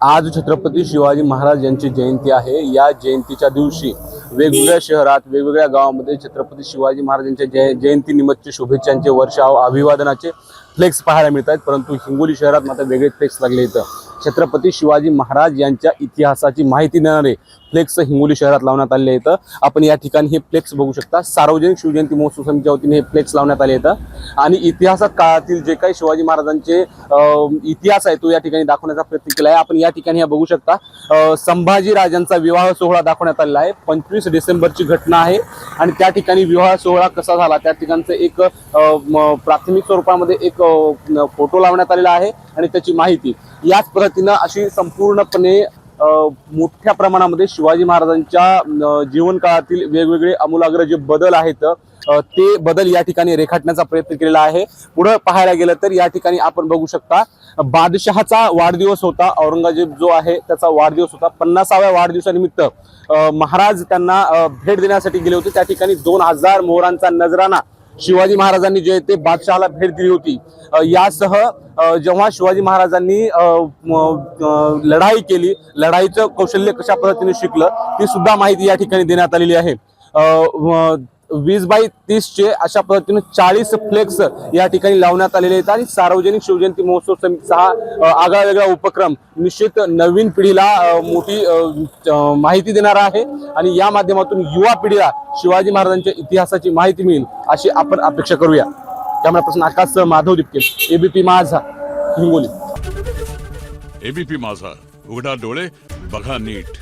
आज छत्रपती शिवाजी महाराज यांची जयंती आहे। या जयंतीच्या दिवशी वेगवेगळ्या शहरात वेगवेगळ्या गावांमध्ये छत्रपती शिवाजी महाराजांच्या जयंती निमित्त शुभेच्छांचे वर्षाव अभिवादनाचे फ्लेक्स पाहायला मिळतात। परंतु हिंगोली शहरात मात्र वेगळे फ्लेक्स लागले आहेत। छत्रपती शिवाजी महाराज यांच्या इतिहासाची माहिती देणारे फ्लेक्स हिंगोली शहरात लावण्यात आले आहेत। आपण या ठिकाणी हे फ्लेक्स बघू शकता। सार्वजनिक शिवजयंती महोत्सव समितीच्या वतीने हे फ्लेक्स लावण्यात आले आहेत आणि इतिहासात काळातील जे काही शिवाजी महाराजांचे इतिहास आहे तो या ठिकाणी दाखवण्याचा प्रयत्न केला आहे। आपण या ठिकाणी बघू शकता संभाजी राजांचा विवाह सोहळा दाखवण्यात आलेला आहे। 25 डिसेंबरची घटना आहे आणि त्या ठिकाणी विवाह सोहळा कसा झाला त्या ठिकाणचं एक प्राथमिक स्वरूपामध्ये एक फोटो लावण्यात आलेला आहे आणि त्याची माहिती याच पद्धतीने अशी संपूर्णपणे मोठ्या प्रमाणामध्ये शिवाजी महाराजांच्या जीवन काळातील वेगवेगळे आमूलाग्र जे बदल आहेत ते बदल या ठिकाणी रेखाटण्याचा प्रयत्न केलेला आहे। पुढे पाहायला गेलं तर या ठिकाणी आपण बघू शकता बादशहाचा वाढदिवस होता। औरंगजेब जो आहे त्याचा वाढदिवस होता। 50व्या वाढदिवसानिमित्त महाराज त्यांना भेट देण्यासाठी गेले होते। त्या ठिकाणी 2000 मोहरांचा नजराना शिवाजी महाराजांनी जे ते बादशहाला भेट दिली होती। यासह जेव्हा शिवाजी महाराजांनी लढाई केली, लढाईचं कौशल्य कशा पद्धतीने शिकलं ती सुद्धा माहिती या ठिकाणी देण्यात आलेली आहे। 20x30 चे अशा पद्धतीने 40 फ्लेक्स या ठिकाणी लावण्यात आलेले आहेत आणि सार्वजनिक शिवजयंती महोत्सव समितीचा हा आगळा वेगळा उपक्रम निश्चित नवीन पिढीला मोठी माहिती देणार आहे आणि या माध्यमातून युवा पिढीला शिवाजी महाराजांच्या इतिहासाची माहिती मिळेल अशी आपण अपेक्षा करूया। कॅमेरा पर्सन आकाश माधव दिपके, एबीपी माझा, हिंगोली। एबीपी माझा, उघडा डोळे बघा नीट।